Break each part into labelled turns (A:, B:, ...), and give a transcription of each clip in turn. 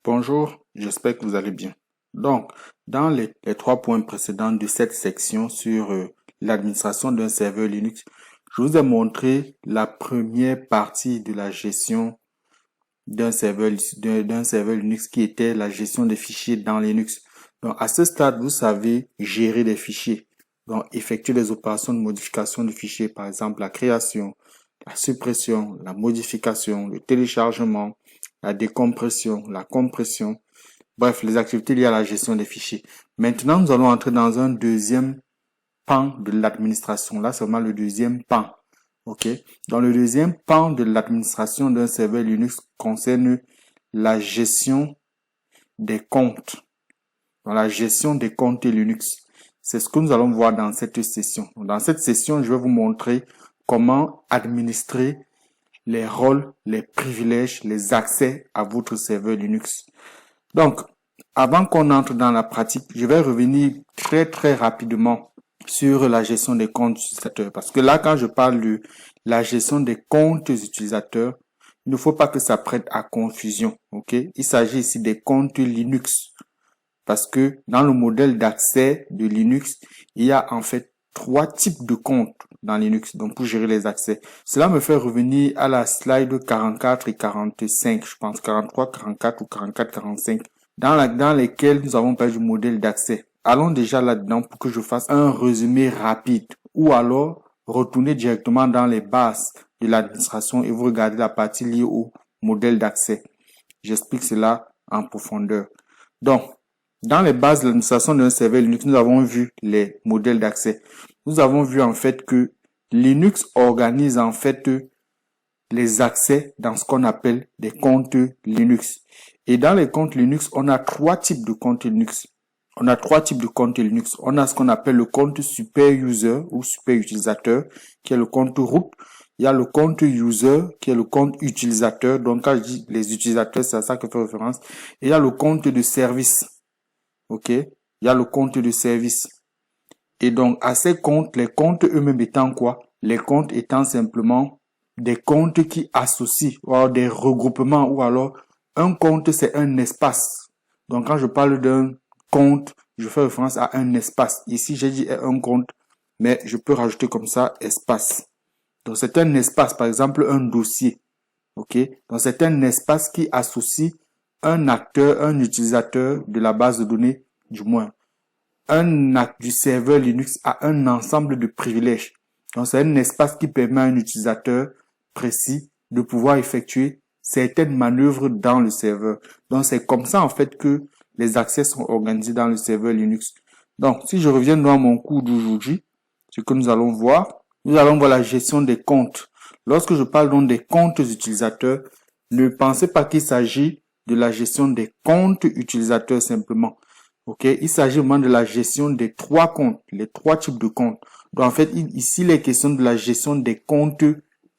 A: Bonjour, j'espère que vous allez bien. Donc, dans les 3 points précédents de cette section sur l'administration d'un serveur Linux, je vous ai montré la première partie de la gestion d'un serveur Linux qui était la gestion des fichiers dans Linux. Donc, à ce stade, vous savez gérer des fichiers. Donc, effectuer des opérations de modification de fichiers, par exemple la création, la suppression, la modification, le téléchargement, la décompression, la compression, bref, les activités liées à la gestion des fichiers. Maintenant, nous allons entrer dans un deuxième pan de l'administration. Là, seulement le deuxième pan. OK? Dans le deuxième pan de l'administration d'un serveur Linux concerne la gestion des comptes. Dans la gestion des comptes Linux. C'est ce que nous allons voir dans cette session. Dans cette session, je vais vous montrer comment administrer les rôles, les privilèges, les accès à votre serveur Linux. Donc, avant qu'on entre dans la pratique, je vais revenir très rapidement sur la gestion des comptes utilisateurs. Parce que là, quand je parle de la gestion des comptes utilisateurs, il ne faut pas que ça prête à confusion. OK? Il s'agit ici des comptes Linux. Parce que dans le modèle d'accès de Linux, il y a en fait 3 types de comptes dans Linux, donc pour gérer les accès. Cela me fait revenir à la slide 44 et 45, je pense 43, 44 ou 44, 45, dans lesquels nous avons parlé du modèle d'accès. Allons déjà là-dedans pour que je fasse un résumé rapide, ou alors retournez directement dans les bases de l'administration et vous regardez la partie liée au modèle d'accès. J'explique cela en profondeur. Donc, dans les bases de l'administration d'un serveur Linux, nous avons vu les modèles d'accès. Nous avons vu en fait que Linux organise en fait les accès dans ce qu'on appelle des comptes Linux. Et dans les comptes Linux, on a 3 types de comptes Linux. On a 3 types de comptes Linux. On a ce qu'on appelle le compte super user ou super utilisateur, qui est le compte root. Il y a le compte user, qui est le compte utilisateur. Donc, quand je dis les utilisateurs, c'est à ça que fait référence. Et il y a le compte de service. OK? Il y a le compte de service. Et donc, à ces comptes, les comptes eux-mêmes étant quoi? Les comptes étant simplement des comptes qui associent, ou alors des regroupements, ou alors un compte, c'est un espace. Donc, quand je parle d'un compte, je fais référence à un espace. Ici, j'ai dit un compte, mais je peux rajouter comme ça, espace. Donc, c'est un espace, par exemple, un dossier. OK? Donc, c'est un espace qui associe un acteur, un utilisateur de la base de données, du moins, un acte du serveur Linux a un ensemble de privilèges. Donc, c'est un espace qui permet à un utilisateur précis de pouvoir effectuer certaines manœuvres dans le serveur. Donc, c'est comme ça, en fait, que les accès sont organisés dans le serveur Linux. Donc, si je reviens dans mon cours d'aujourd'hui, ce que nous allons voir la gestion des comptes. Lorsque je parle donc des comptes utilisateurs, ne pensez pas qu'il s'agit de la gestion des comptes utilisateurs simplement. OK, il s'agit vraiment de la gestion des 3 comptes, les 3 types de comptes. Donc, en fait, ici, il est question de la gestion des comptes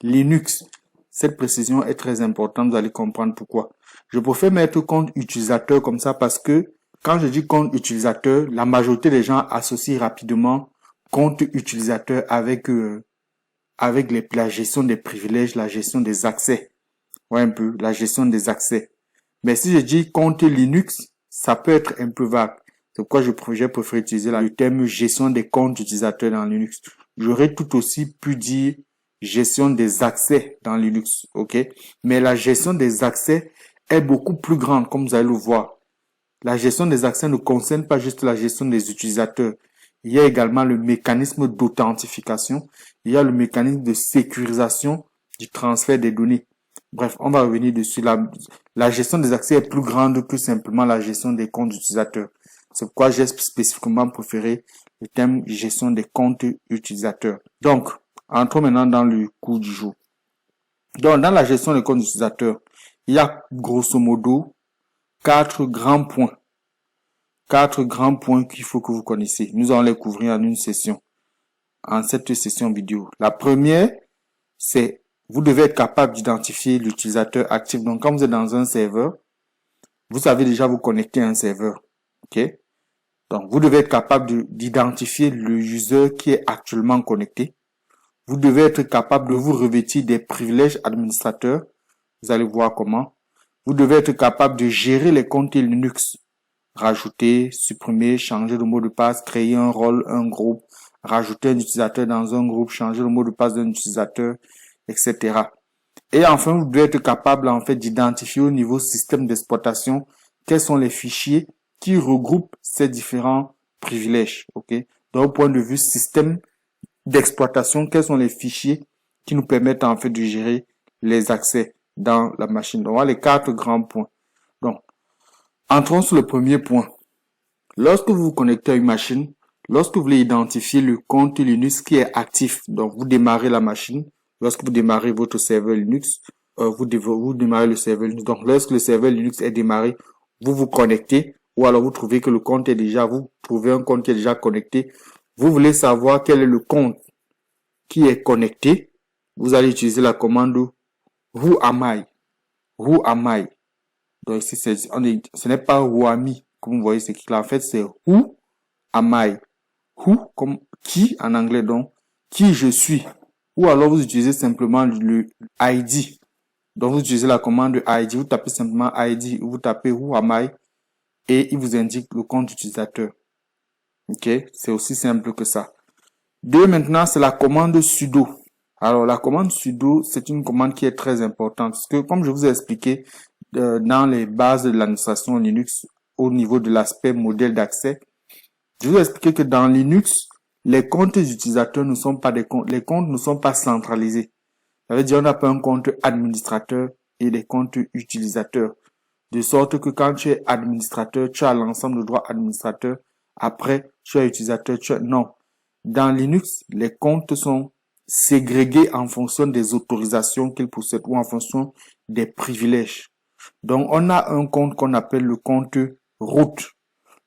A: Linux. Cette précision est très importante, vous allez comprendre pourquoi. Je préfère mettre compte utilisateur comme ça parce que quand je dis compte utilisateur, la majorité des gens associent rapidement compte utilisateur avec la gestion des privilèges, la gestion des accès. Ouais, un peu, la gestion des accès. Mais si je dis compte Linux, ça peut être un peu vague. C'est pourquoi j'ai préféré utiliser le terme gestion des comptes utilisateurs dans Linux. J'aurais tout aussi pu dire gestion des accès dans Linux, ok? Mais la gestion des accès est beaucoup plus grande, comme vous allez le voir. La gestion des accès ne concerne pas juste la gestion des utilisateurs. Il y a également le mécanisme d'authentification. Il y a le mécanisme de sécurisation du transfert des données. Bref, on va revenir dessus. La gestion des accès est plus grande que simplement la gestion des comptes utilisateurs. C'est pourquoi j'ai spécifiquement préféré le terme gestion des comptes utilisateurs. Donc, entrons maintenant dans le cours du jour. Donc, dans la gestion des comptes utilisateurs, il y a grosso modo 4 grands points. 4 grands points qu'il faut que vous connaissiez. Nous allons les couvrir en une session, en cette session vidéo. La première, c'est vous devez être capable d'identifier l'utilisateur actif. Donc, quand vous êtes dans un serveur, vous savez déjà vous connecter à un serveur. OK? Donc, vous devez être capable d'identifier le user qui est actuellement connecté. Vous devez être capable de vous revêtir des privilèges administrateurs. Vous allez voir comment. Vous devez être capable de gérer les comptes Linux. Rajouter, supprimer, changer le mot de passe, créer un rôle, un groupe, rajouter un utilisateur dans un groupe, changer le mot de passe d'un utilisateur, etc. Et enfin, vous devez être capable en fait d'identifier au niveau système d'exploitation quels sont les fichiers qui regroupent ces différents privilèges. Ok. Donc, au point de vue système d'exploitation, quels sont les fichiers qui nous permettent en fait de gérer les accès dans la machine. Donc, voilà les 4 grands points. Donc, entrons sur le premier point. Lorsque vous vous connectez à une machine, lorsque vous voulez identifier le compte Linux qui est actif, donc vous démarrez la machine, lorsque vous démarrez votre serveur Linux, vous démarrez le serveur Linux. Donc, lorsque le serveur Linux est démarré, vous vous connectez, ou alors vous trouvez que le compte est déjà, vous trouvez un compte qui est déjà connecté. Vous voulez savoir quel est le compte qui est connecté. Vous allez utiliser la commande Who am I? Who am I? Donc ici, ce n'est pas Who am I, comme vous voyez, c'est écrit là. En fait, c'est Who am I? Who, comme qui en anglais, donc, qui je suis. Ou alors vous utilisez simplement le ID. Donc vous utilisez la commande ID, vous tapez simplement ID, vous tapez Who am I et il vous indique le compte utilisateur. Ok, c'est aussi simple que ça. Deux, maintenant, c'est la commande sudo. Alors la commande sudo, c'est une commande qui est très importante parce que comme je vous ai expliqué dans les bases de l'administration Linux au niveau de l'aspect modèle d'accès, je vous ai expliqué que dans Linux, les comptes utilisateurs ne sont pas des comptes, les comptes ne sont pas centralisés. Ça veut dire on n'a pas un compte administrateur et des comptes utilisateurs. De sorte que quand tu es administrateur, tu as l'ensemble de droits administrateurs. Après, tu es utilisateur, non. Dans Linux, les comptes sont ségrégés en fonction des autorisations qu'ils possèdent ou en fonction des privilèges. Donc, on a un compte qu'on appelle le compte root.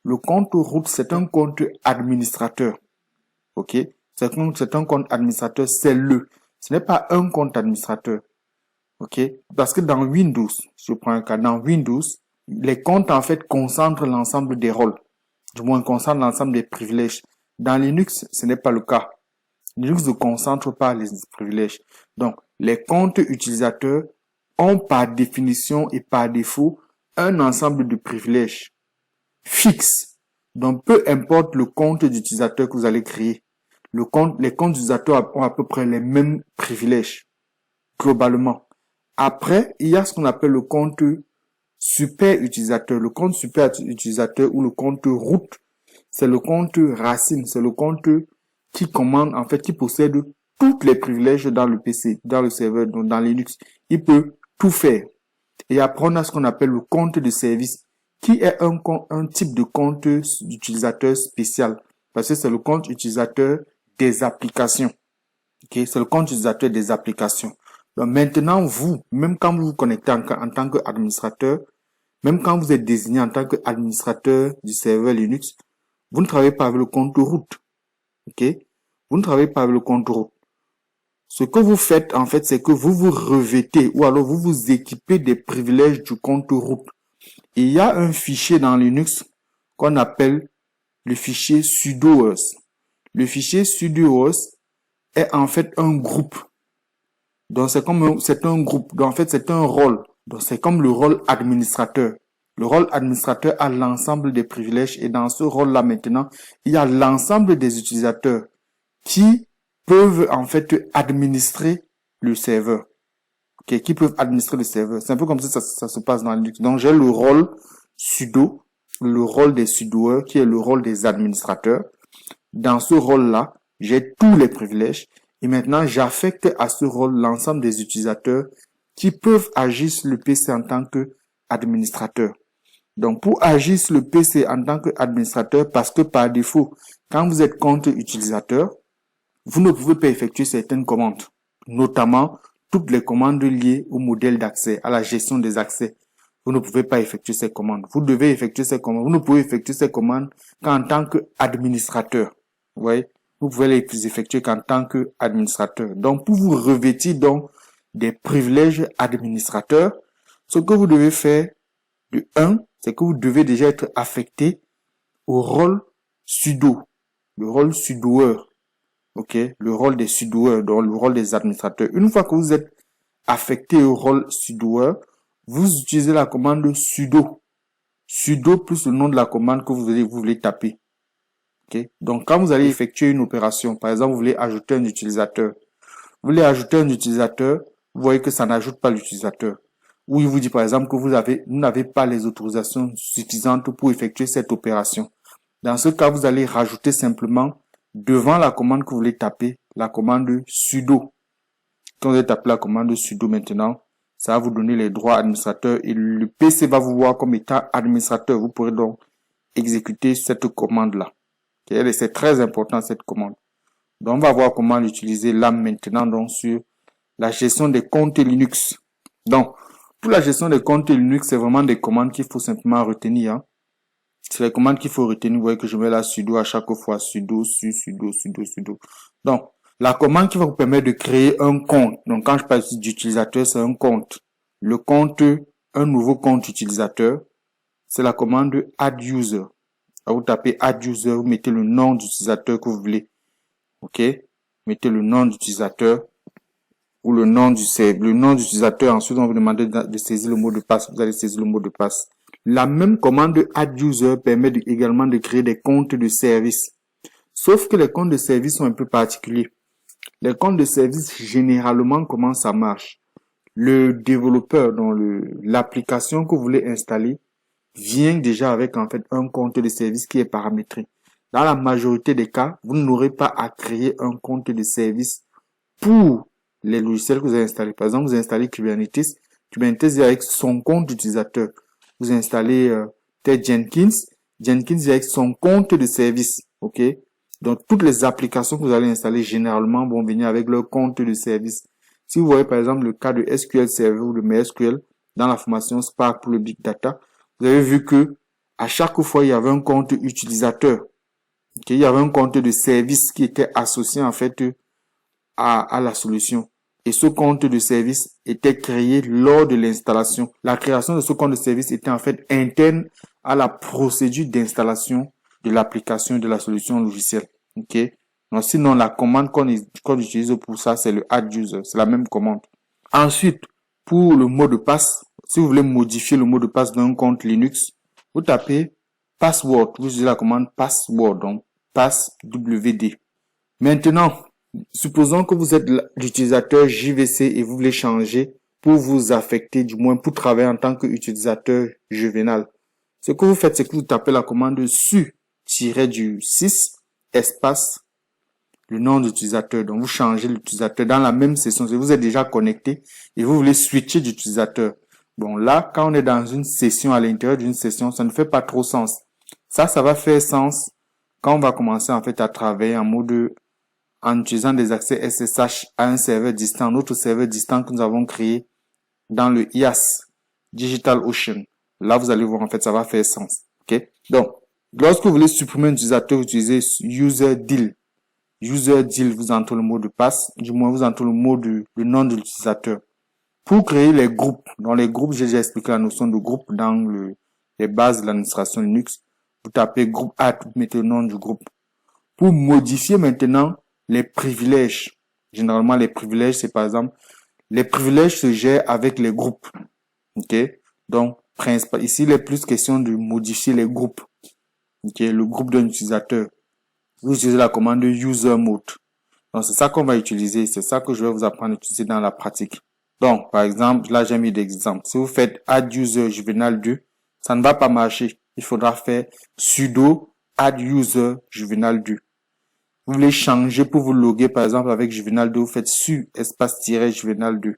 A: Le compte root, c'est un compte administrateur. Ok? C'est un compte administrateur, c'est ce n'est pas un compte administrateur. Ok? Parce que dans Windows, je prends un cas, dans Windows, les comptes en fait concentrent l'ensemble des rôles. Du moins, concentrent l'ensemble des privilèges. Dans Linux, ce n'est pas le cas. Linux ne concentre pas les privilèges. Donc, les comptes utilisateurs ont par définition et par défaut un ensemble de privilèges fixes. Donc, peu importe le compte d'utilisateur que vous allez créer, les comptes utilisateurs ont à peu près les mêmes privilèges, globalement. Après, il y a ce qu'on appelle le compte super utilisateur. Le compte super utilisateur ou le compte root, c'est le compte racine, c'est le compte qui commande, en fait, qui possède tous les privilèges dans le PC, dans le serveur, donc dans Linux. Il peut tout faire. Et après, on a ce qu'on appelle le compte de service, qui est un type de compte d'utilisateur spécial. Parce que c'est le compte utilisateur des applications. Okay? C'est le compte utilisateur des applications. Donc maintenant, vous, même quand vous vous connectez en tant qu'administrateur, même quand vous êtes désigné en tant qu'administrateur du serveur Linux, vous ne travaillez pas avec le compte root. Ok? Vous ne travaillez pas avec le compte root. Ce que vous faites, en fait, c'est que vous vous revêtez ou alors vous vous équipez des privilèges du compte root. Et il y a un fichier dans Linux qu'on appelle le fichier sudoers. Le fichier sudoers est en fait un groupe. Donc c'est un groupe. Donc en fait c'est un rôle. Donc c'est comme le rôle administrateur. Le rôle administrateur a l'ensemble des privilèges et dans ce rôle-là maintenant, il y a l'ensemble des utilisateurs qui peuvent en fait administrer le serveur. Okay, qui peuvent administrer le serveur. C'est un peu comme ça se passe dans Linux. Donc j'ai le rôle sudo, le rôle des sudoers qui est le rôle des administrateurs. Dans ce rôle-là, j'ai tous les privilèges. Et maintenant, j'affecte à ce rôle l'ensemble des utilisateurs qui peuvent agir sur le PC en tant qu'administrateur. Donc, pour agir sur le PC en tant qu'administrateur, parce que par défaut, quand vous êtes compte utilisateur, vous ne pouvez pas effectuer certaines commandes, notamment toutes les commandes liées au modèle d'accès, à la gestion des accès. Vous ne pouvez pas effectuer ces commandes. Vous devez effectuer ces commandes. Vous ne pouvez effectuer ces commandes qu'en tant qu'administrateur. Vous voyez? Vous pouvez les effectuer qu'en tant qu'administrateur. Donc, pour vous revêtir donc des privilèges administrateurs, ce que vous devez faire de 1, c'est que vous devez déjà être affecté au rôle sudo, le rôle sudoer. Ok, le rôle des sudoers, donc le rôle des administrateurs. Une fois que vous êtes affecté au rôle sudoer, vous utilisez la commande sudo. Sudo plus le nom de la commande que vous voulez taper. Okay? Donc, quand vous allez effectuer une opération, par exemple, vous voulez ajouter un utilisateur. Vous voulez ajouter un utilisateur, vous voyez que ça n'ajoute pas l'utilisateur. Ou il vous dit par exemple que vous n'avez pas les autorisations suffisantes pour effectuer cette opération. Dans ce cas, vous allez rajouter simplement devant la commande que vous voulez taper, la commande sudo. Quand vous allez taper la commande sudo maintenant, ça va vous donner les droits administrateurs et le PC va vous voir comme étant administrateur. Vous pourrez donc exécuter cette commande-là. Okay? C'est très important cette commande. Donc, on va voir comment l'utiliser là maintenant donc sur la gestion des comptes Linux. Donc, pour la gestion des comptes Linux, c'est vraiment des commandes qu'il faut simplement retenir. Hein. C'est les commandes qu'il faut retenir. Vous voyez que je mets là sudo à chaque fois. Sudo. Donc, la commande qui va vous permettre de créer un compte. Donc, quand je parle d'utilisateur, c'est un compte. Le compte, un nouveau compte utilisateur, c'est la commande add user. Vous tapez add user, vous mettez le nom d'utilisateur que vous voulez. OK? Mettez le nom d'utilisateur ou le nom d'utilisateur. Ensuite, on va vous demander de saisir le mot de passe. Vous allez saisir le mot de passe. La même commande add user permet également de créer des comptes de service. Sauf que les comptes de service sont un peu particuliers. Les comptes de service, généralement, comment ça marche? Le développeur, dans l'application que vous voulez installer, vient déjà avec, en fait, un compte de service qui est paramétré. Dans la majorité des cas, vous n'aurez pas à créer un compte de service pour les logiciels que vous avez installés. Par exemple, vous installez Kubernetes. Kubernetes est avec son compte d'utilisateur. Vous installez Jenkins. Jenkins est avec son compte de service. OK? Donc, toutes les applications que vous allez installer, généralement, vont venir avec leur compte de service. Si vous voyez, par exemple, le cas de SQL Server ou de MySQL dans la formation Spark pour le Big Data, vous avez vu que à chaque fois, il y avait un compte utilisateur. Okay? Il y avait un compte de service qui était associé, en fait, à la solution. Et ce compte de service était créé lors de l'installation. La création de ce compte de service était en fait interne à la procédure d'installation de l'application de la solution logicielle. OK? Donc, sinon, la commande qu'on utilise pour ça, c'est le add user. C'est la même commande. Ensuite, pour le mot de passe, si vous voulez modifier le mot de passe d'un compte Linux, vous tapez password. Vous utilisez la commande password, donc passwd. Maintenant, supposons que vous êtes l'utilisateur JVC et vous voulez changer pour vous affecter, du moins pour travailler en tant qu'utilisateur juvénal. Ce que vous faites, c'est que vous tapez la commande su-6 espace le nom d'utilisateur. Donc, vous changez l'utilisateur dans la même session. Si vous êtes déjà connecté et vous voulez switcher d'utilisateur. Bon, là, quand on est dans une session, à l'intérieur d'une session, ça ne fait pas trop sens. Ça va faire sens quand on va commencer en fait à travailler en utilisant des accès SSH à un serveur distant, notre serveur distant que nous avons créé dans le IaaS, DigitalOcean. Là, vous allez voir, en fait, ça va faire sens. OK? Donc, lorsque vous voulez supprimer un utilisateur, vous utilisez userdeal. Userdeal, vous entrez le mot de passe, du moins, vous entrez le nom de l'utilisateur. Pour créer les groupes, dans les groupes, j'ai déjà expliqué la notion de groupe dans les bases de l'administration Linux. Vous tapez groupe add, vous mettez le nom du groupe. Pour modifier maintenant les privilèges. Généralement, les privilèges, c'est par exemple, les privilèges se gèrent avec les groupes. OK? Donc, ici, il est plus question de modifier les groupes. OK? Le groupe d'un utilisateur. Vous utilisez la commande user mode. Donc, c'est ça qu'on va utiliser. C'est ça que je vais vous apprendre à utiliser dans la pratique. Donc, par exemple, là, j'ai mis des exemples. Si vous faites add user juvenal 2, ça ne va pas marcher. Il faudra faire sudo add user juvenal 2. Vous voulez changer pour vous loguer, par exemple, avec Juvenal 2, vous faites su espace-Juvenal 2.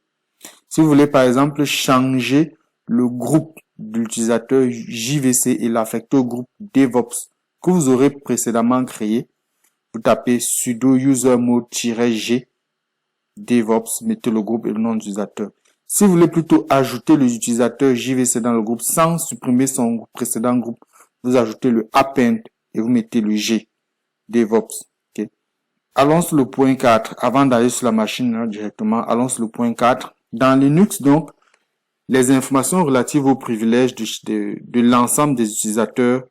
A: Si vous voulez, par exemple, changer le groupe de l'utilisateur JVC et l'affecter au groupe DevOps que vous aurez précédemment créé, vous tapez sudo usermod-g DevOps, mettez le groupe et le nom d'utilisateur. Si vous voulez plutôt ajouter l'utilisateur JVC dans le groupe sans supprimer son précédent groupe, vous ajoutez le append et vous mettez le G DevOps. Allons sur le point 4. Avant d'aller sur la machine là, directement, allons sur le point 4. Dans Linux, donc, les informations relatives aux privilèges de l'ensemble des utilisateurs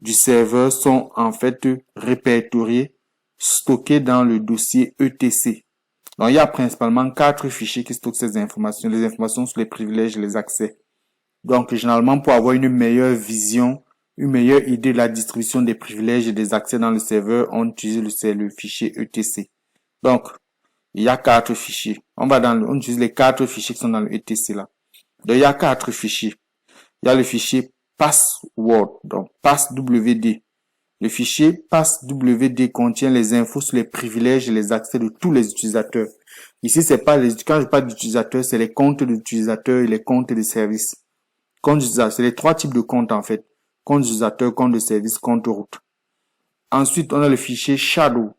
A: du serveur sont en fait répertoriées, stockées dans le dossier etc. Donc, il y a principalement 4 fichiers qui stockent ces informations, les informations sur les privilèges et les accès. Donc, généralement, pour avoir une meilleure vision, une meilleure idée de la distribution des privilèges et des accès dans le serveur, on utilise le fichier etc. Donc, il y a 4 fichiers. On utilise les 4 fichiers qui sont dans le etc là. Donc, il y a 4 fichiers. Il y a le fichier password, donc passwd. Le fichier passwd contient les infos sur les privilèges et les accès de tous les utilisateurs. Ici, c'est pas quand je parle d'utilisateurs, c'est les comptes d'utilisateurs et les comptes de services. Compte d'utilisateur, c'est les 3 types de comptes en fait. Compte d'utilisateur, compte de service, compte route. Ensuite, on a le fichier shadow.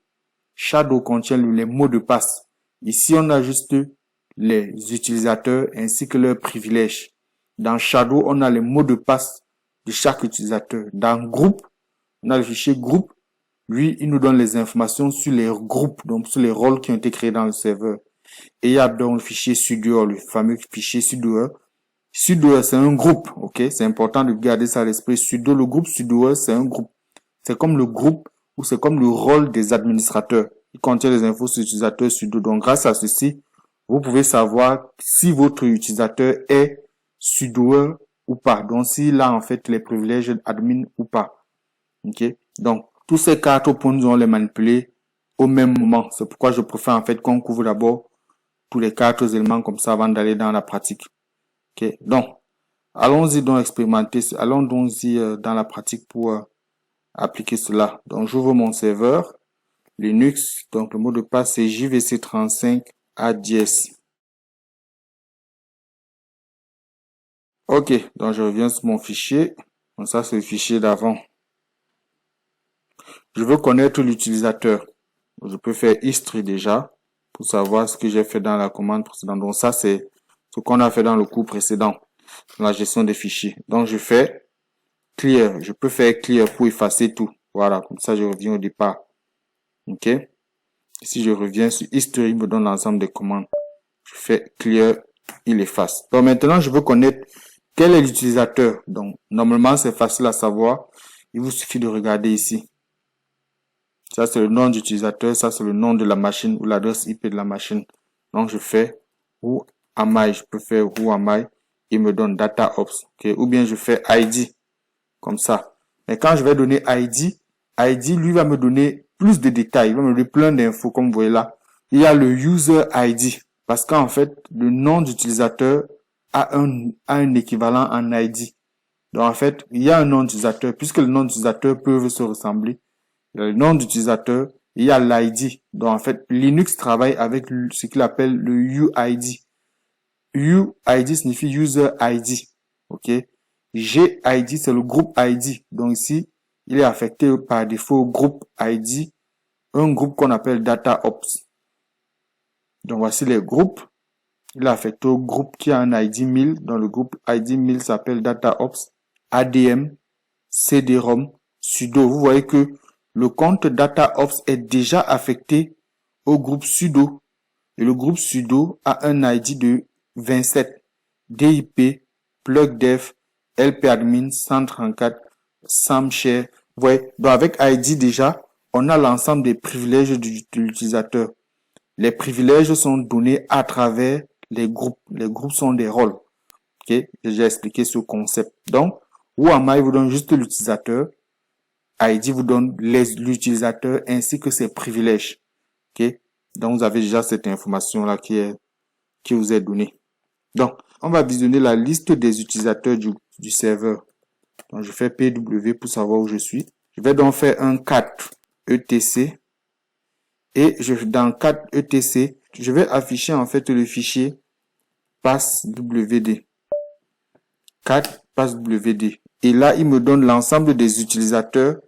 A: Shadow contient les mots de passe. Ici, on a juste les utilisateurs ainsi que leurs privilèges. Dans Shadow, on a les mots de passe de chaque utilisateur. Dans Groupe, on a le fichier Groupe. Lui, il nous donne les informations sur les groupes, donc sur les rôles qui ont été créés dans le serveur. Et il y a donc le fichier sudo, le fameux fichier sudo. Sudo, c'est un groupe, ok? C'est important de garder ça à l'esprit. Sudo, le groupe sudo, c'est un groupe. C'est comme le groupe ou c'est comme le rôle des administrateurs. Il contient les infos sur l'utilisateur sudo. Donc, grâce à ceci, vous pouvez savoir si votre utilisateur est sudo ou pas. Donc, s'il a en fait les privilèges admin ou pas. Ok? Donc, tous ces 4 points, nous allons les manipuler au même moment. C'est pourquoi je préfère en fait qu'on couvre d'abord tous les 4 éléments comme ça avant d'aller dans la pratique. Ok? Donc, allons-y donc expérimenter, allons donc dans la pratique pour appliquer cela. Donc, j'ouvre mon serveur Linux. Donc, le mot de passe c'est JVC35ADS. Ok, donc je reviens sur mon fichier. Donc, ça, c'est le fichier d'avant. Je veux connaître l'utilisateur. Je peux faire history déjà pour savoir ce que j'ai fait dans la commande précédente. Donc, ça, c'est ce qu'on a fait dans le cours précédent, la gestion des fichiers. Donc, je fais clear. Je peux faire clear pour effacer tout. Voilà, comme ça, je reviens au départ. Ok. Si je reviens sur history, il me donne l'ensemble des commandes. Je fais clear, il efface. Donc, maintenant, je veux connaître quel est l'utilisateur. Donc, normalement, c'est facile à savoir. Il vous suffit de regarder ici. Ça, c'est le nom d'utilisateur. Ça, c'est le nom de la machine ou l'adresse IP de la machine. Donc, je fais who am I. Je peux faire who am I. Il me donne data ops. Okay? Ou bien je fais ID. Comme ça. Mais quand je vais donner ID, ID, lui, va me donner plus de détails. Il va me donner plein d'infos, comme vous voyez là. Il y a le user ID. Parce qu'en fait, le nom d'utilisateur a un équivalent en ID. Donc, en fait, il y a un nom d'utilisateur. Puisque les noms d'utilisateurs peuvent se ressembler, il y a le nom d'utilisateur, il y a l'ID. Donc, en fait, Linux travaille avec ce qu'il appelle le UID. UID signifie User ID. OK? GID, c'est le groupe ID. Donc, ici, il est affecté par défaut au groupe ID, un groupe qu'on appelle Data Ops. Donc, voici les groupes. Il est affecté au groupe qui a un ID 1000. Donc, le groupe ID 1000 s'appelle Data Ops, ADM, CD-ROM, sudo. Vous voyez que le compte DataOps est déjà affecté au groupe sudo. Et le groupe sudo a un ID de 27. DIP, plugdev, lpadmin, 134, samshare. Vous voyez, donc avec ID déjà, on a l'ensemble des privilèges de l'utilisateur. Les privilèges sont donnés à travers les groupes. Les groupes sont des rôles. Ok, j'ai déjà expliqué ce concept. Donc, whoami vous donne juste l'utilisateur. ID vous donne l'utilisateur ainsi que ses privilèges. Ok, donc vous avez déjà cette information là qui vous est donnée. Donc, on va visionner la liste des utilisateurs du serveur. Donc, je fais PW pour savoir où je suis. Je vais donc faire un cat etc. Et dans cat etc, je vais afficher en fait le fichier passwd. Cat passwd. Et là, il me donne l'ensemble des utilisateurs.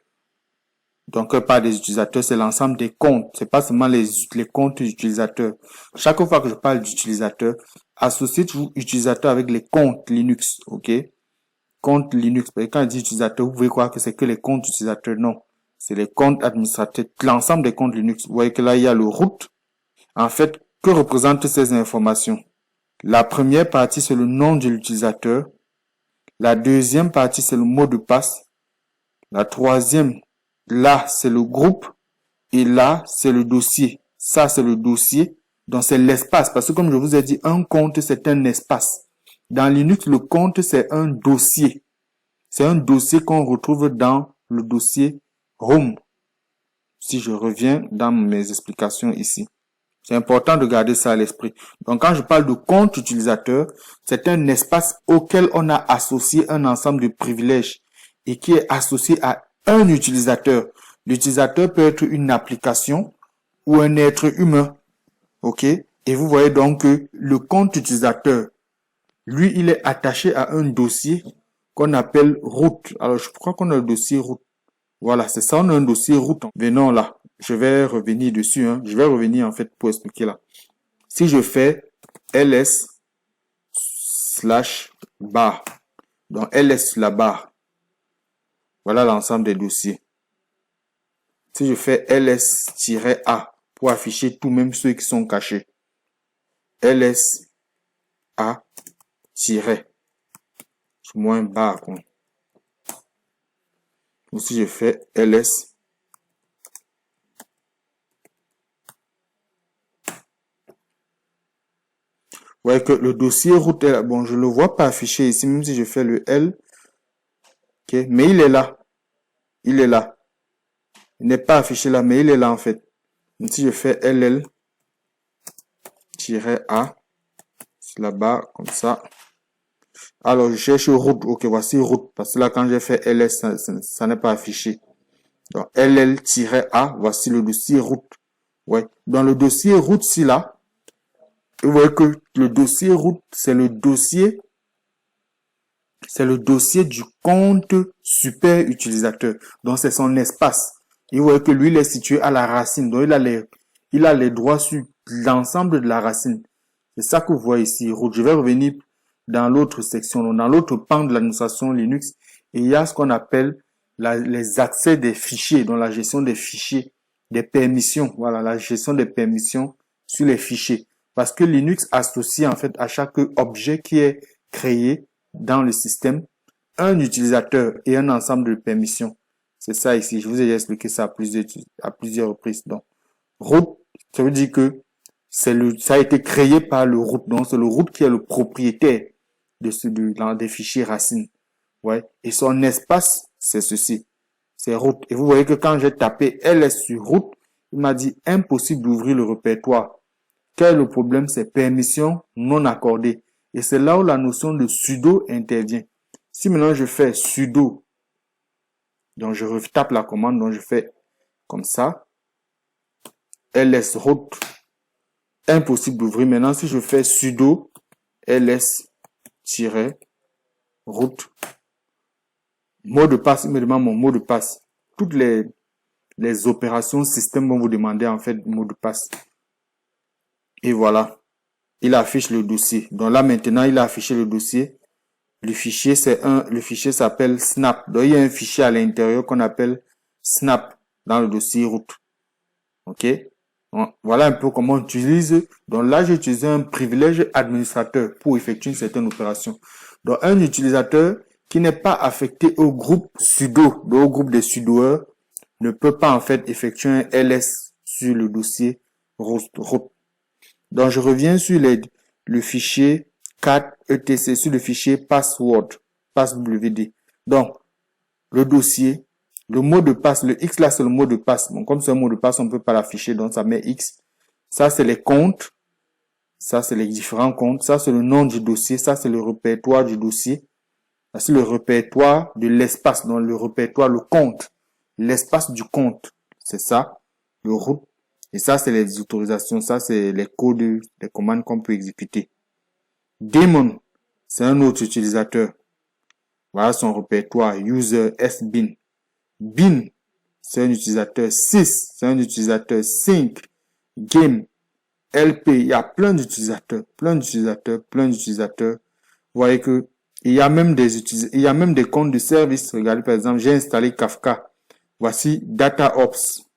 A: Donc, pas des utilisateurs, c'est l'ensemble des comptes. C'est pas seulement les comptes utilisateurs. Chaque fois que je parle d'utilisateur, associez toujours utilisateur avec les comptes Linux, ok? Compte Linux. Parce que quand je dis utilisateur, vous pouvez croire que c'est que les comptes utilisateurs. Non. C'est les comptes administrateurs, l'ensemble des comptes Linux. Vous voyez que là, il y a le root. En fait, que représentent ces informations? La première partie, c'est le nom de l'utilisateur. La deuxième partie, c'est le mot de passe. La troisième, là, c'est le groupe. Et là, c'est le dossier. Ça, c'est le dossier. Donc, c'est l'espace. Parce que comme je vous ai dit, un compte, c'est un espace. Dans Linux, le compte, c'est un dossier. C'est un dossier qu'on retrouve dans le dossier Home. Si je reviens dans mes explications ici. C'est important de garder ça à l'esprit. Donc, quand je parle de compte utilisateur, c'est un espace auquel on a associé un ensemble de privilèges et qui est associé à un utilisateur. L'utilisateur peut être une application ou un être humain. OK? Et vous voyez donc que le compte utilisateur, lui, il est attaché à un dossier qu'on appelle root. Alors, je crois qu'on a le dossier root. Voilà, c'est ça, on a un dossier root. Venons là. Je vais revenir dessus. Je vais revenir en fait pour expliquer là. Si je fais ls/bar, donc ls la barre, voilà l'ensemble des dossiers. Si je fais ls-a pour afficher tout, même ceux qui sont cachés, ls-a-bar, ou si je fais ls, vous voyez que le dossier root est là. Bon, je le vois pas affiché ici, même si je fais le L. Ok, mais il est là. Il est là. Il n'est pas affiché là, mais il est là en fait. Donc, si je fais ll-a, c'est là-bas, comme ça. Alors, je cherche root. Ok, voici root. Parce que là, quand j'ai fait ls, ça n'est pas affiché. Donc, ll-a, voici le dossier root. Ouais. Dans le dossier root, si là, vous voyez que le dossier root, c'est le dossier du compte super utilisateur. Donc, c'est son espace. Et vous voyez que lui, il est situé à la racine. Donc, il a les droits sur l'ensemble de la racine. C'est ça que vous voyez ici, root. Je vais revenir dans l'autre section, donc dans l'autre pan de l'administration Linux. Et il y a ce qu'on appelle les accès des fichiers, donc la gestion des fichiers, des permissions. Voilà, la gestion des permissions sur les fichiers. Parce que Linux associe en fait à chaque objet qui est créé dans le système un utilisateur et un ensemble de permissions. C'est ça ici. Je vous ai expliqué ça à plusieurs reprises. Donc, root, ça veut dire que ça a été créé par le root. Donc, c'est le root qui est le propriétaire des fichiers racines. Ouais. Et son espace, c'est ceci. C'est root. Et vous voyez que quand j'ai tapé ls sur root, il m'a dit impossible d'ouvrir le répertoire. Quel est le problème? C'est permission non accordée. Et c'est là où la notion de sudo intervient. Si maintenant je fais sudo, donc je retape la commande, donc je fais comme ça, ls root, impossible d'ouvrir. Maintenant, si je fais sudo ls-root, mot de passe, il me demande mon mot de passe. Toutes les opérations système vont vous demander en fait mot de passe. Et voilà, il affiche le dossier. Donc là maintenant, il a affiché le dossier. Le fichier s'appelle snap. Donc il y a un fichier à l'intérieur qu'on appelle snap dans le dossier root. OK? Donc, voilà un peu comment on utilise. Donc là, j'ai utilisé un privilège administrateur pour effectuer une certaine opération. Donc un utilisateur qui n'est pas affecté au groupe sudo, donc au groupe des sudoers, ne peut pas en fait effectuer un ls sur le dossier root. Donc je reviens sur le fichier cat etc sur le fichier password. Donc le dossier, le mot de passe, le X là c'est le mot de passe. Bon, comme c'est un mot de passe, on ne peut pas l'afficher, donc ça met X. Ça c'est les comptes. Ça c'est les différents comptes. Ça c'est le nom du dossier. Ça c'est le répertoire du dossier. Ça c'est le répertoire de l'espace. Donc le répertoire, le compte. L'espace du compte. C'est ça. Le root. Et ça c'est les autorisations. Ça c'est les codes, les commandes qu'on peut exécuter. Daemon, c'est un autre utilisateur. Voilà son répertoire. User sbin. Bin, c'est un utilisateur. Sys, c'est un utilisateur. Sync, game, LP, il y a plein d'utilisateurs. Vous voyez que il y a même des comptes de service. Regardez par exemple, j'ai installé Kafka. Voici DataOps.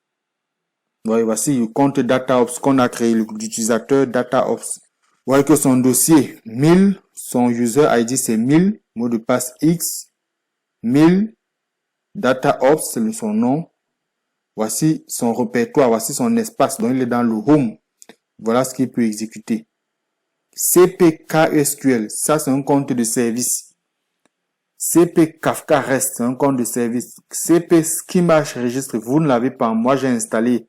A: Voici le compte DataOps qu'on a créé, l'utilisateur DataOps. Vous voyez que son dossier 1000, son user ID c'est 1000, mot de passe X, 1000, DataOps, c'est son nom. Voici son répertoire, voici son espace. Donc, il est dans le home. Voilà ce qu'il peut exécuter. CPKSQL, ça c'est un compte de service. CP Kafka REST, c'est un compte de service. CP Schema Registre, vous ne l'avez pas. Moi, j'ai installé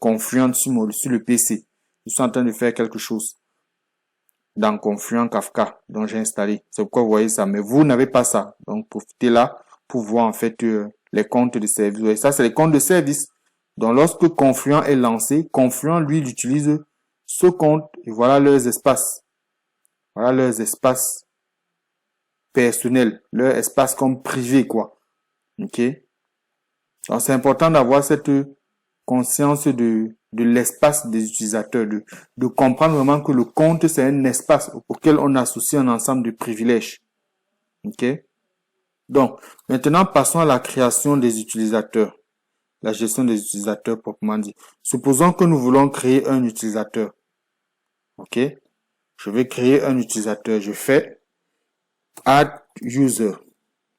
A: Confluent sur le PC. Je suis en train de faire quelque chose dans Confluent Kafka, donc j'ai installé. C'est pourquoi vous voyez ça. Mais vous n'avez pas ça. Donc, profitez là pour voir en fait les comptes de service. Vous voyez, ça, c'est les comptes de service. Donc, lorsque Confluent est lancé, Confluent, lui, il utilise ce compte et voilà leurs espaces. Voilà leurs espaces personnels, leur espace comme privé, quoi. Ok? Donc, c'est important d'avoir cette conscience de l'espace des utilisateurs, de comprendre vraiment que le compte, c'est un espace auquel on associe un ensemble de privilèges. Ok? Donc, maintenant, passons à la création des utilisateurs. La gestion des utilisateurs proprement dit. Supposons que nous voulons créer un utilisateur. Ok? Je vais créer un utilisateur. Je fais add user.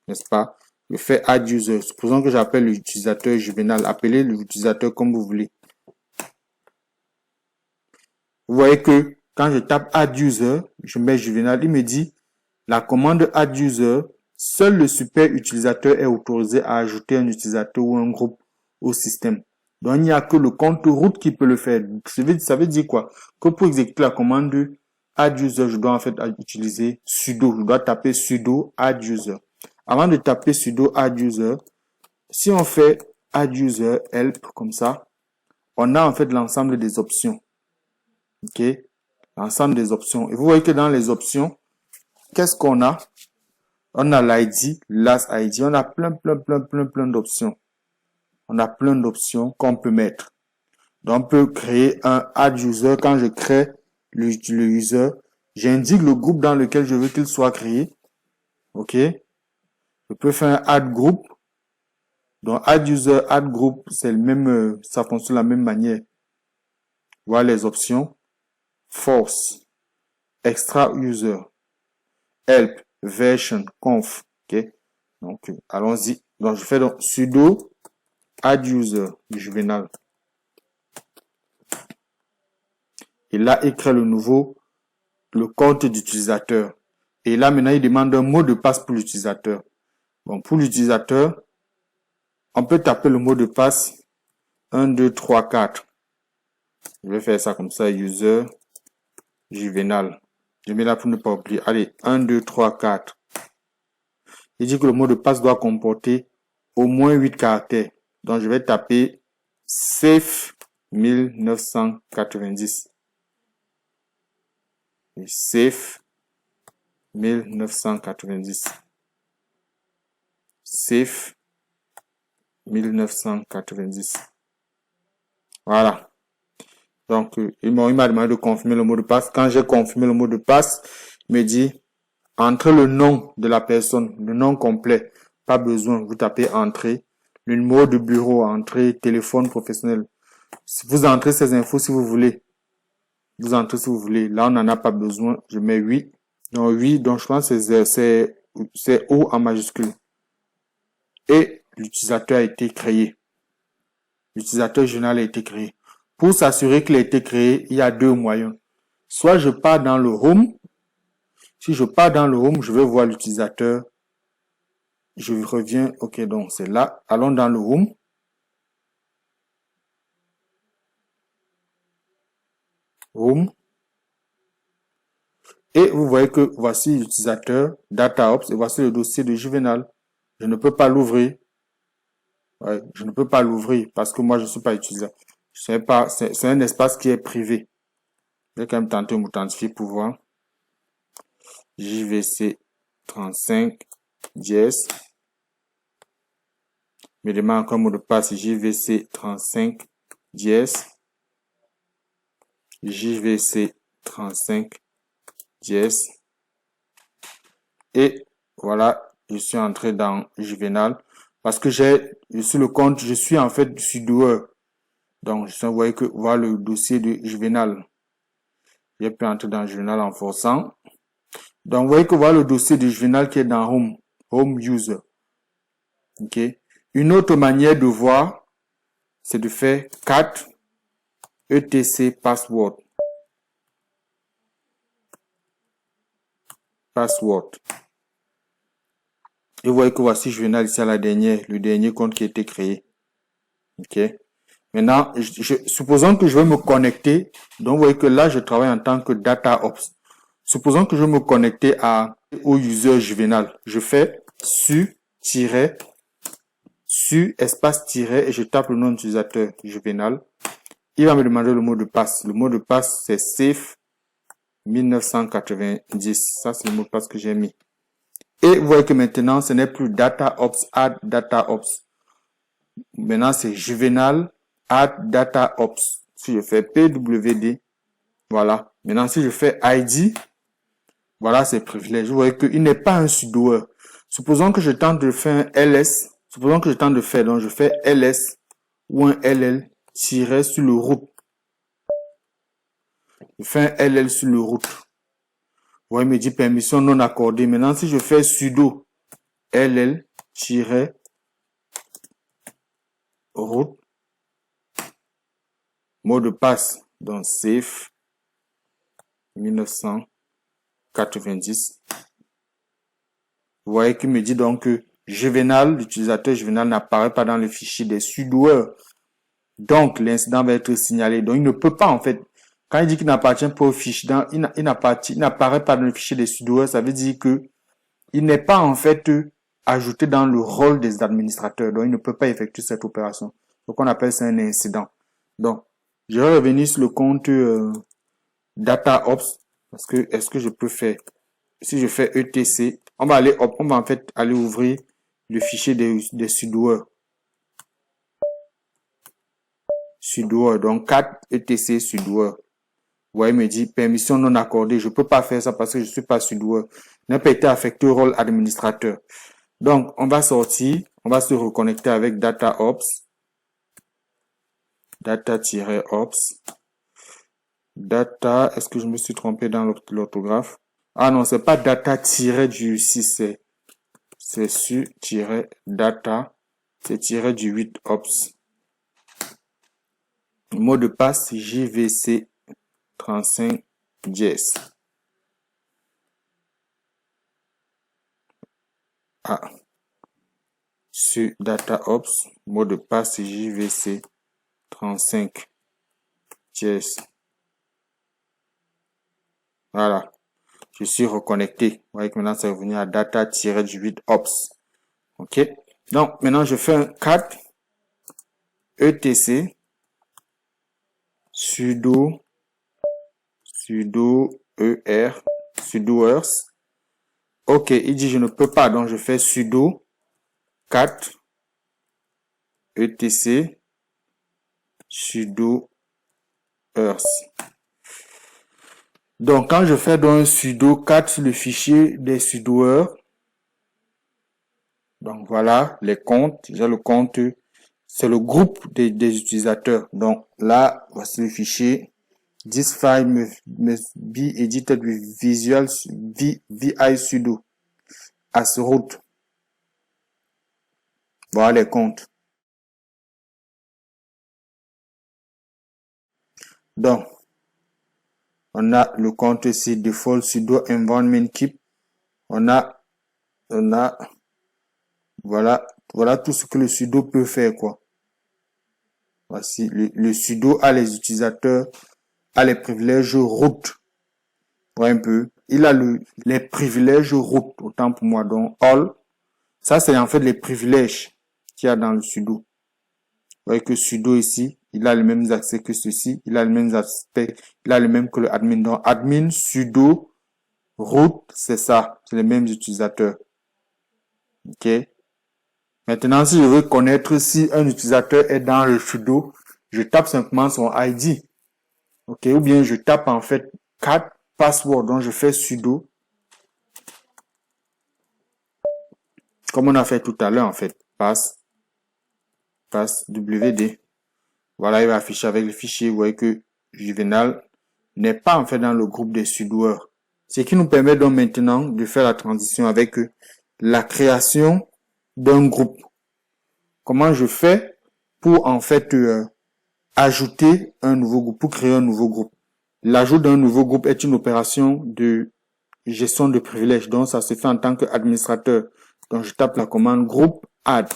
A: N'est-ce pas? Je fais add user. Supposons que j'appelle l'utilisateur Juvenal. Appelez l'utilisateur comme vous voulez. Vous voyez que quand je tape add user, je mets Juvenal, il me dit la commande add user, seul le super utilisateur est autorisé à ajouter un utilisateur ou un groupe au système. Donc, il n'y a que le compte root qui peut le faire. Ça veut dire quoi? Que pour exécuter la commande add user, je dois en fait utiliser sudo. Je dois taper sudo add user. Avant de taper sudo add user, si on fait add user help comme ça, on a en fait l'ensemble des options. Ok? L'ensemble des options. Et vous voyez que dans les options, qu'est-ce qu'on a? On a l'ID, last ID. On a plein d'options. On a plein d'options qu'on peut mettre. Donc, on peut créer un add user. Quand je crée le user, j'indique le groupe dans lequel je veux qu'il soit créé. OK? Je peux faire un add group. Donc, add user, add group, c'est le même, ça fonctionne de la même manière. Voilà les options. Force, extra user, help, version, conf. OK? Donc, allons-y. Donc, je fais donc sudo add user du Juvenal. Et là, il crée le compte d'utilisateur. Et là, maintenant, il demande un mot de passe pour l'utilisateur. Bon, pour l'utilisateur, on peut taper le mot de passe 1, 2, 3, 4. Je vais faire ça comme ça, user Juvenal. Je mets là pour ne pas oublier. Allez, 1, 2, 3, 4. Il dit que le mot de passe doit comporter au moins 8 caractères. Donc, je vais taper safe 1990. Et safe 1990. Safe 1990. Voilà. Donc, il m'a demandé de confirmer le mot de passe. Quand j'ai confirmé le mot de passe, il me dit, entrez le nom de la personne, le nom complet. Pas besoin, vous tapez entrée. Le numéro de bureau, entrée, téléphone professionnel. Vous entrez ces infos si vous voulez. Vous entrez si vous voulez. Là, on n'en a pas besoin. Je mets 8. Donc, 8, donc je pense que c'est O en majuscule. Et l'utilisateur a été créé. L'utilisateur journal a été créé. Pour s'assurer qu'il a été créé, il y a deux moyens. Soit je pars dans le home. Si je pars dans le home, je vais voir l'utilisateur. Je reviens. OK, donc c'est là. Allons dans le home. Home. Et vous voyez que voici l'utilisateur DataOps et voici le dossier de Juvenal. Je ne peux pas l'ouvrir. Ouais, je ne peux pas l'ouvrir parce que moi, je ne suis pas utilisateur. C'est un espace qui est privé. Je vais quand même tenter de m'authentifier pour voir. JVC 35 dièse. Me demande encore un mot de passe JVC 35 dièse. JVC 35 dièse. Et voilà, je suis entré dans Juvenal parce que je suis le compte, je suis en fait sudo. Donc, vous voyez que voilà le dossier de Juvenal. J'ai pu entrer dans Juvenal en forçant. Donc, vous voyez que voilà le dossier de Juvenal qui est dans Home User. OK. Une autre manière de voir, c'est de faire cat etc password. password. Et vous voyez que voici Juvenal ici à la dernière, le dernier compte qui a été créé. OK. Maintenant, supposons que je veux me connecter. Donc, vous voyez que là, je travaille en tant que DataOps. Supposons que je veux me connecter au user Juvenal. Je fais espace tiret et je tape le nom d'utilisateur Juvenal. Il va me demander le mot de passe. Le mot de passe, c'est safe 1990. Ça, c'est le mot de passe que j'ai mis. Et vous voyez que maintenant, ce n'est plus DataOps, add DataOps. Maintenant, c'est Juvenal, add DataOps. Si je fais PWD, voilà. Maintenant, si je fais ID, voilà ses privilèges. Vous voyez qu'il n'est pas un sudoer. Supposons que je tente de faire un LS. Supposons que je tente de faire, donc je fais LS ou un LL tiré sur le root. Je fais un LL sur le root. Vous voyez, il me dit permission non accordée. Maintenant, si je fais sudo LL root, mot de passe, donc safe 1990. Vous voyez qu'il me dit donc que Juvenal, l'utilisateur Juvenal n'apparaît pas dans le fichier des sudoers. Donc, l'incident va être signalé. Donc, il ne peut pas, en fait, quand il dit qu'il n'appartient pas au fichier, il n'apparaît pas dans le fichier des sudoers, ça veut dire que il n'est pas, en fait, ajouté dans le rôle des administrateurs. Donc, il ne peut pas effectuer cette opération. Donc, on appelle ça un incident. Donc, je vais revenir sur le compte DataOps, parce que, est-ce que je peux faire, si je fais etc, on va en fait aller ouvrir le fichier des sudoers. Sudoer, donc 4 etc sudoer. Vous voyez, il me dit permission non accordée. Je peux pas faire ça parce que je suis pas sudoer. N'a pas été affecté au rôle administrateur. Donc, on va sortir, on va se reconnecter avec DataOps. Data-ops. Data, est-ce que je me suis trompé dans l'orthographe? Ah non, c'est pas data-du 6, c'est su-data, c'est tiré du 8 ops. Mot de passe JVC 35 dièse. Ah. Sur DataOps, mot de passe JVC 35 dièse. Voilà. Je suis reconnecté. Vous voyez que maintenant, c'est revenu à data-8 ops. OK. Donc, maintenant, je fais un cat etc sudoers. OK, il dit je ne peux pas, donc je fais sudo cat etc sudoers. Donc, quand je fais donc un sudo cat sur le fichier des sudoers, donc voilà les comptes, j'ai le compte, c'est le groupe des utilisateurs. Donc là, voici le fichier. This file must be edited with Visual VI sudo as root. Voilà les comptes. Donc, on a le compte ici, default sudo environment keep. On a, voilà tout ce que le sudo peut faire, quoi. Voici, le sudo a les utilisateurs, a les privilèges root. Ouais, un peu. Il a les privilèges root, autant pour moi. Donc, all. Ça, c'est en fait les privilèges qu'il y a dans le sudo. Vous voyez que sudo ici, il a les mêmes accès que ceci. Il a les mêmes aspects. Il a les mêmes que le admin. Donc, admin, sudo, root, c'est ça. C'est les mêmes utilisateurs. OK. Maintenant, si je veux connaître si un utilisateur est dans le sudo, je tape simplement son ID. OK. Ou bien je tape en fait 4 password, donc je fais sudo. Comme on a fait tout à l'heure en fait. Pass wd. Voilà, il va afficher avec le fichier. Vous voyez que Juvenal n'est pas en fait dans le groupe des sudoers. Ce qui nous permet donc maintenant de faire la transition avec la création d'un groupe. Comment je fais pour en fait ajouter un nouveau groupe, pour créer un nouveau groupe. L'ajout d'un nouveau groupe est une opération de gestion de privilèges. Donc, ça se fait en tant qu'administrateur. Donc, je tape la commande groupe add.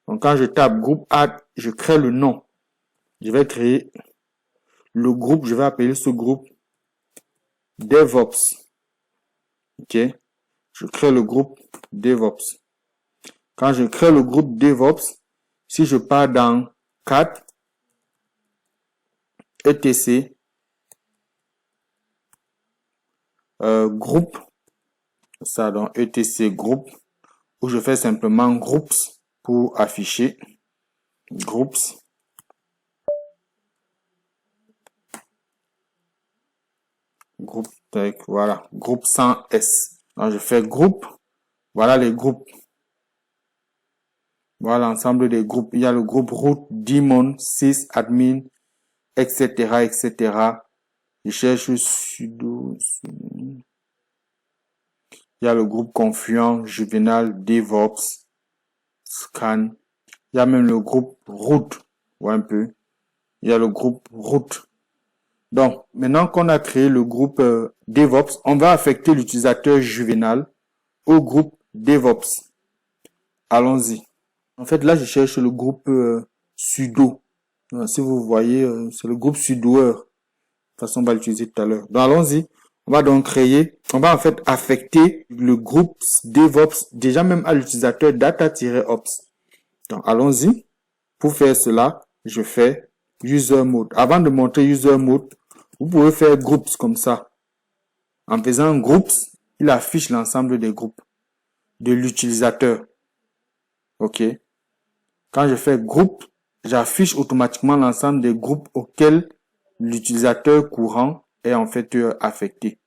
A: Donc, quand je tape groupe add, je crée le nom. Je vais créer le groupe. Je vais appeler ce groupe DevOps. OK. Je crée le groupe DevOps. Quand je crée le groupe DevOps, si je pars dans 4, etc, groupe, ça dans etc groupe, où je fais simplement groups pour afficher groups. Groupe, voilà, groupe sans S. Donc je fais groupe, voilà les groupes. Voilà l'ensemble des groupes. Il y a le groupe root, daemon, sys, admin, etc., etc. Je cherche sudo. Il y a le groupe Confluent, Juvenal, DevOps, Scan. Il y a même le groupe root. Ouais, un peu. Il y a le groupe root. Donc, maintenant qu'on a créé le groupe DevOps, on va affecter l'utilisateur Juvenal au groupe DevOps. Allons-y. En fait, là, je cherche le groupe sudo. Donc, si vous voyez, c'est le groupe sudoer. De toute façon, on va l'utiliser tout à l'heure. Donc, allons-y. On va donc créer, on va en fait affecter le groupe DevOps déjà même à l'utilisateur data-ops. Donc, allons-y. Pour faire cela, je fais user mode. Avant de montrer user mode, vous pouvez faire groups comme ça. En faisant groups, il affiche l'ensemble des groupes de l'utilisateur. OK. Quand je fais groupe, j'affiche automatiquement l'ensemble des groupes auxquels l'utilisateur courant est en fait affecté.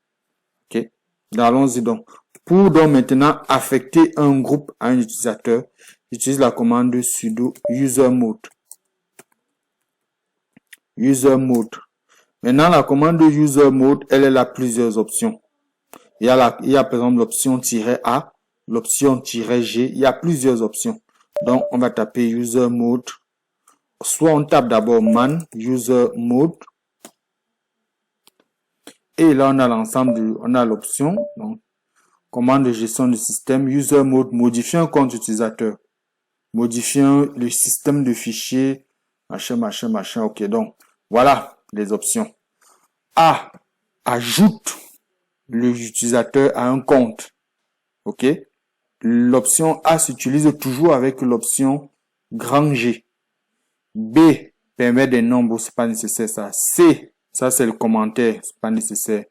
A: OK. Allons-y donc. Pour donc maintenant affecter un groupe à un utilisateur, j'utilise la commande sudo user mode. User mode. Maintenant, la commande user mode, elle a plusieurs options. Il y a par exemple l'option "-a", l'option "-g". Il y a plusieurs options. Donc, on va taper user mode. Soit on tape d'abord man user mode. Et là, on a l'ensemble on a l'option, donc, commande de gestion du système, user mode, modifier un compte utilisateur. Modifier le système de fichiers, machin. OK, donc, voilà les options. A, ajoute l'utilisateur à un compte. OK. L'option A s'utilise toujours avec l'option grand G. B, permet des nombres, c'est pas nécessaire ça. C, ça c'est le commentaire, c'est pas nécessaire.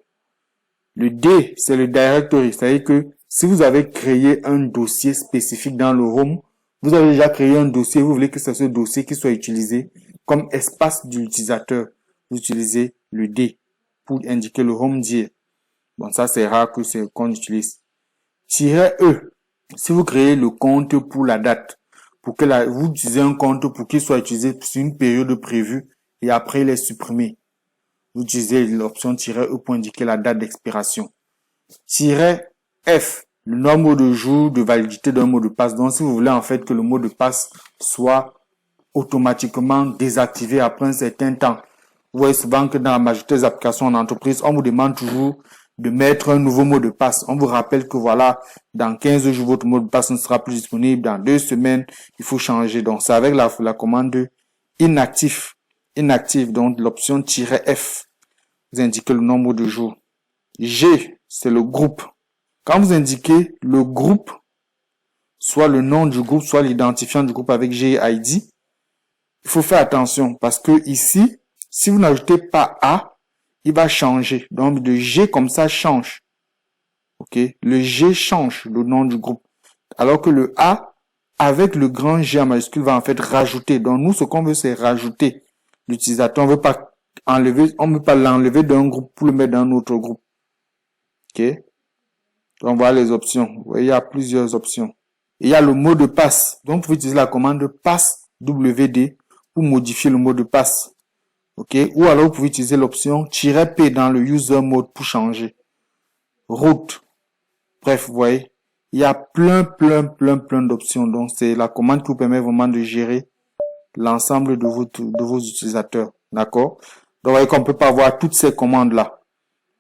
A: Le D, c'est le directory, c'est-à-dire que si vous avez créé un dossier spécifique dans le home, vous avez déjà créé un dossier, vous voulez que c'est ce dossier qui soit utilisé comme espace de l'utilisateur, vous utilisez le D pour indiquer le home dir. Bon, ça c'est rare que c'est qu'on utilise. -E, si vous créez le compte pour la date, pour que vous utilisez un compte pour qu'il soit utilisé sur une période prévue et après il est supprimé. Vous utilisez l'option -E pour indiquer la date d'expiration. -F, le nombre de jours de validité d'un mot de passe. Donc, si vous voulez en fait que le mot de passe soit automatiquement désactivé après un certain temps. Vous voyez souvent que dans la majorité des applications en entreprise, on vous demande toujours de mettre un nouveau mot de passe. On vous rappelle que voilà, dans 15 jours, votre mot de passe ne sera plus disponible. Dans 2 semaines, il faut changer. Donc, c'est avec la commande inactif. Inactive, donc l'option -F. Vous indiquez le nombre de jours. G, c'est le groupe. Quand vous indiquez le groupe, soit le nom du groupe, soit l'identifiant du groupe avec GID, il faut faire attention parce que ici, si vous n'ajoutez pas A, il va changer. Donc, de G comme ça change. OK? Le G change le nom du groupe. Alors que le A, avec le grand G en majuscule, va en fait rajouter. Donc, nous, ce qu'on veut, c'est rajouter l'utilisateur. On veut pas l'enlever d'un groupe pour le mettre dans un autre groupe. OK? Donc, voilà les options. Vous voyez, il y a plusieurs options. Et il y a le mot de passe. Donc, vous pouvez utiliser la commande passe WD pour modifier le mot de passe. OK? Ou alors, vous pouvez utiliser l'option -P dans le user mode pour changer. Route. Bref, vous voyez, il y a plein d'options. Donc, c'est la commande qui vous permet vraiment de gérer l'ensemble de vos utilisateurs. D'accord? Donc, vous voyez qu'on peut pas voir toutes ces commandes-là.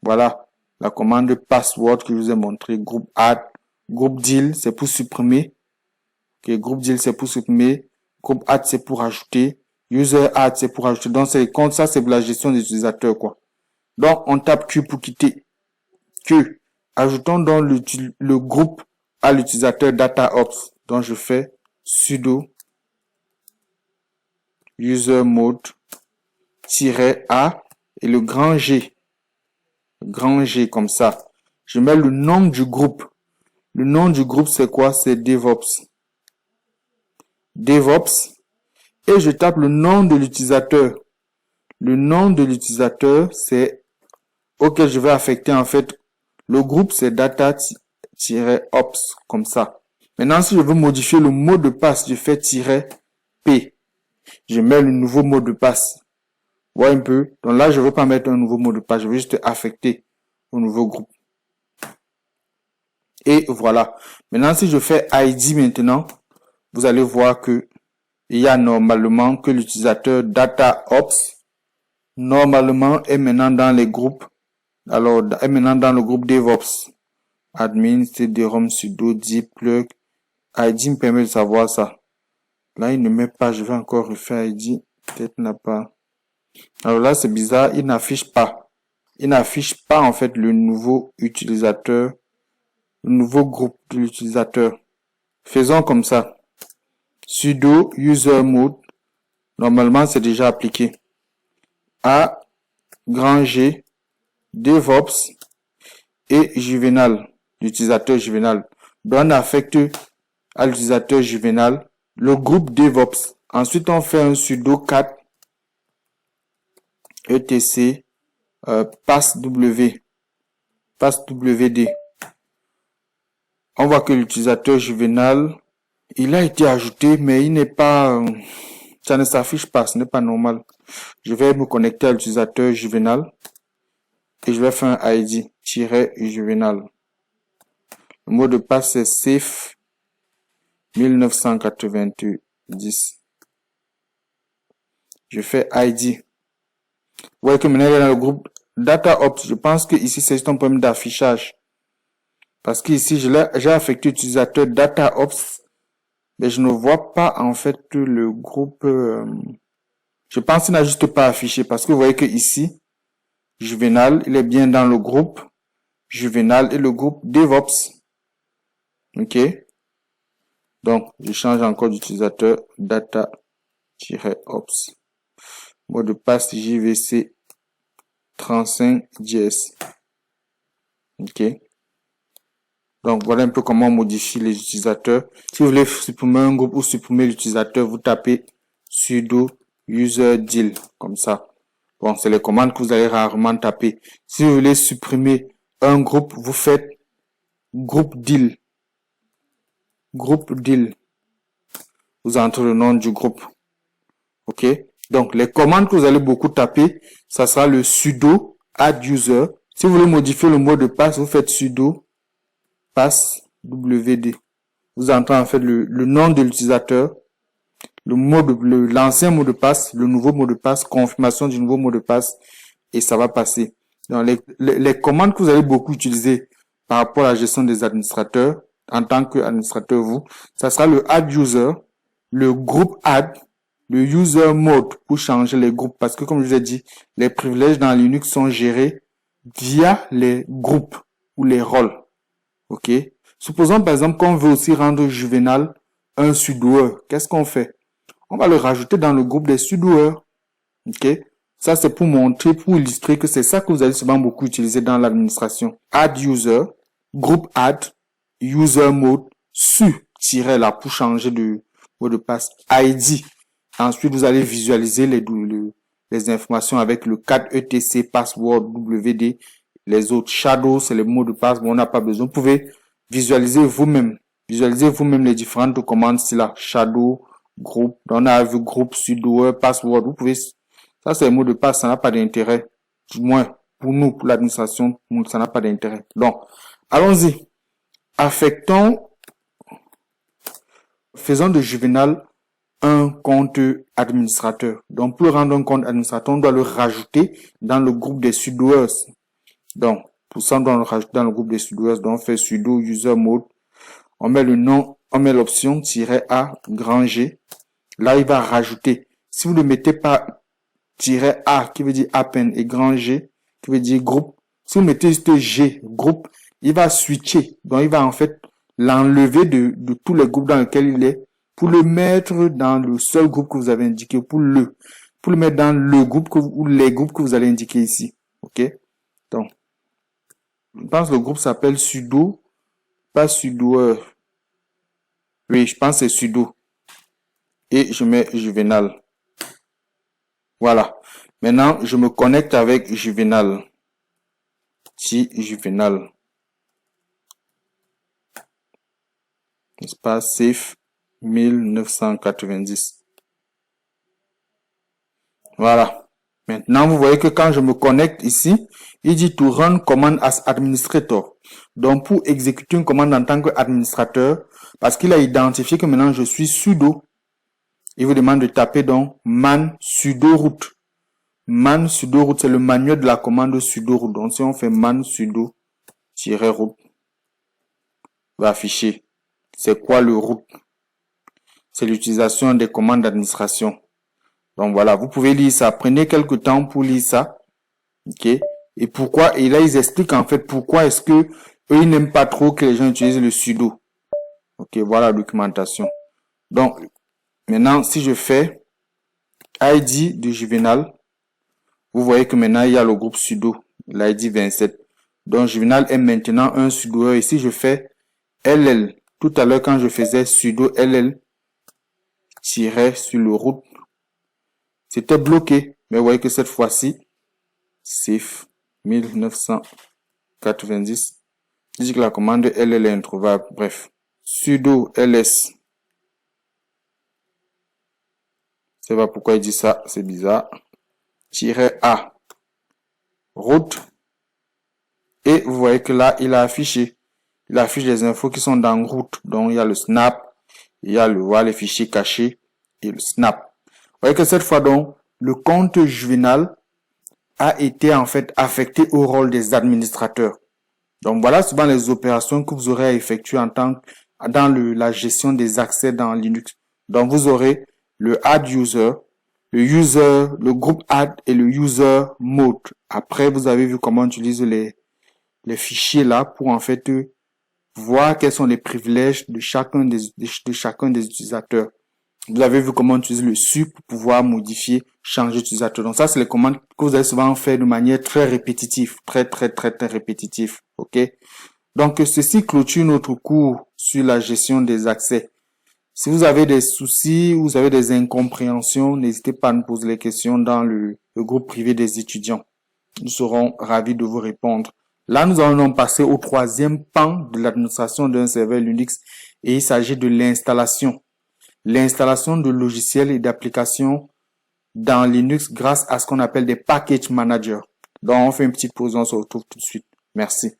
A: Voilà. la commande password que je vous ai montré, groupe add, groupe deal, c'est pour supprimer. Okay, groupe deal, c'est pour supprimer. Groupe add, c'est pour ajouter. User add, c'est pour ajouter. Donc, c'est les comptes, ça, c'est pour la gestion des utilisateurs, quoi. Donc, on tape Q pour quitter. Q. Ajoutons donc le groupe à l'utilisateur DataOps. Donc, je fais sudo user mode -a et le grand G. Grand G comme ça. Je mets le nom du groupe. Le nom du groupe, c'est quoi? C'est DevOps. DevOps. Et je tape le nom de l'utilisateur. Le nom de l'utilisateur, c'est auquel je vais affecter en fait. Le groupe, c'est data-ops, comme ça. Maintenant, si je veux modifier le mot de passe, je fais -p. Je mets le nouveau mot de passe. Vous voyez un peu? Donc là, je ne veux pas mettre un nouveau mot de passe. Je veux juste affecter au nouveau groupe. Et voilà. Maintenant, si je fais ID maintenant, vous allez voir que il y a normalement que l'utilisateur DataOps, normalement, est maintenant dans les groupes. Alors, est maintenant dans le groupe DevOps. Admin, cd-rom, sudo, zip, plug. ID me permet de savoir ça. Là, il ne met pas. Je vais encore refaire ID. Peut-être n'a pas. Alors là, c'est bizarre. Il n'affiche pas. Il n'affiche pas, en fait, le nouveau utilisateur, le nouveau groupe de l'utilisateur. Faisons comme ça. Sudo user mode. Normalement, c'est déjà appliqué. A, grand G, DevOps et Juvenal, l'utilisateur Juvenal. Donc, on affecte à l'utilisateur Juvenal le groupe DevOps. Ensuite, on fait un sudo 4 etc passwd. On voit que l'utilisateur Juvenal, il a été ajouté, mais il n'est pas, ça ne s'affiche pas, ce n'est pas normal. Je vais me connecter à l'utilisateur Juvenal et je vais faire un ID-Juvenal. Le mot de passe c'est safe 1990. Je fais ID. Vous voyez que maintenant il est dans le groupe DataOps. Je pense que ici c'est juste un problème d'affichage. Parce que ici j'ai affecté l'utilisateur DataOps, mais je ne vois pas en fait le groupe. Je pense qu'il n'a juste pas affiché parce que vous voyez que ici Juvenal, il est bien dans le groupe Juvenal et le groupe DevOps. Ok. Donc je change encore d'utilisateur data-ops. Mot de passe JVC 35JS. Ok. Donc, voilà un peu comment on modifie les utilisateurs. Si vous voulez supprimer un groupe ou supprimer l'utilisateur, vous tapez sudo user deal, comme ça. Bon, c'est les commandes que vous allez rarement taper. Si vous voulez supprimer un groupe, vous faites groupe deal. Groupe deal. Vous entrez le nom du groupe. Ok. Donc, les commandes que vous allez beaucoup taper, ça sera le sudo add user. Si vous voulez modifier le mot de passe, vous faites sudo passwd. Vous entrez en fait le nom de l'utilisateur, l'ancien mot de passe, le nouveau mot de passe, confirmation du nouveau mot de passe, et ça va passer. Donc, les commandes que vous allez beaucoup utiliser par rapport à la gestion des administrateurs, en tant qu'administrateur vous, ça sera le add user, le groupe add, le user mode pour changer les groupes, parce que comme je vous ai dit, les privilèges dans Linux sont gérés via les groupes ou les rôles. Ok. Supposons par exemple qu'on veut aussi rendre Juvenal un sudoer. Qu'est-ce qu'on fait? On va le rajouter dans le groupe des sudoers. Ok. Ça c'est pour montrer, pour illustrer que c'est ça que vous allez souvent beaucoup utiliser dans l'administration. Add user, groupe add, user mode, su-là pour changer de mot de passe, ID. Ensuite vous allez visualiser les informations avec le 4 etc password wd. Les autres shadows, c'est les mots de passe, mais on n'a pas besoin. Vous pouvez visualiser vous-même. Visualisez vous-même les différentes commandes, c'est là, shadow, groupe. On a vu groupe, sudo, password. Vous pouvez, ça c'est les mots de passe, ça n'a pas d'intérêt. Du moins, pour nous, pour l'administration, ça n'a pas d'intérêt. Donc, allons-y. Affectons, faisons de Juvenal un compte administrateur. Donc, pour rendre un compte administrateur, on doit le rajouter dans le groupe des sudoers. Donc, Pour ça, on doit le rajouter dans le groupe des sudoers. Donc, on fait sudo user mode. On met le nom, on met l'option -a, grand G. Là, il va rajouter. Si vous ne mettez pas -a, qui veut dire append, et grand G, qui veut dire groupe, si vous mettez juste G, groupe, il va switcher. Donc, il va en fait l'enlever de tous les groupes dans lesquels il est pour le mettre dans le seul groupe que vous avez indiqué, pour le mettre dans le groupe ou les groupes que vous allez indiquer ici. OK? Donc, je pense que le groupe s'appelle sudo, pas sudo. Oui, je pense que c'est sudo. Et je mets Juvenal. Voilà. Maintenant, je me connecte avec Juvenal. Si Juvenal. N'est-ce pas? Safe 1990. Voilà. Maintenant, vous voyez que quand je me connecte ici, il dit to run command as administrator. Donc, pour exécuter une commande en tant qu'administrateur, parce qu'il a identifié que maintenant je suis sudo, il vous demande de taper donc man sudo root. Man sudo root, c'est le manuel de la commande sudo root. Donc, si on fait man sudo-root, va afficher. C'est quoi le root? C'est l'utilisation des commandes d'administration. Donc voilà, vous pouvez lire ça. Prenez quelques temps pour lire ça. OK? Et pourquoi? Et là, ils expliquent en fait pourquoi est-ce que eux, ils n'aiment pas trop que les gens utilisent le sudo. OK, voilà la documentation. Donc, maintenant, si je fais ID de Juvenal, vous voyez que maintenant, il y a le groupe sudo, l'ID 27. Donc, Juvenal est maintenant un sudoer. Et si je fais LL, tout à l'heure, quand je faisais sudo LL, tiret sur le root, c'était bloqué. Mais vous voyez que cette fois-ci, safe 1990, dit que la commande LL est introuvable. Bref, sudo ls. Je sais pas pourquoi il dit ça, c'est bizarre. -a, root. Et vous voyez que là, il a affiché. Il affiche les infos qui sont dans root. Donc, il y a le snap, il y a voilà, les fichiers cachés et le snap. Vous voyez que cette fois, donc, le compte Juvenal a été en fait affecté au rôle des administrateurs. Donc, voilà souvent les opérations que vous aurez à effectuer dans la gestion des accès dans Linux. Donc, vous aurez le add user, le groupe add et le user mode. Après, vous avez vu comment on utilise les fichiers là pour en fait voir quels sont les privilèges de chacun des utilisateurs. Vous avez vu comment on utilise le su pour pouvoir modifier, changer d'utilisateur. Donc ça, c'est les commandes que vous allez souvent faire de manière très répétitive, très répétitive. OK? Donc ceci clôture notre cours sur la gestion des accès. Si vous avez des soucis, vous avez des incompréhensions, n'hésitez pas à nous poser les questions dans le groupe privé des étudiants. Nous serons ravis de vous répondre. Là, nous allons passer au troisième pan de l'administration d'un serveur Linux et il s'agit de l'installation. L'installation de logiciels et d'applications dans Linux grâce à ce qu'on appelle des package managers. Donc, on fait une petite pause, on se retrouve tout de suite. Merci.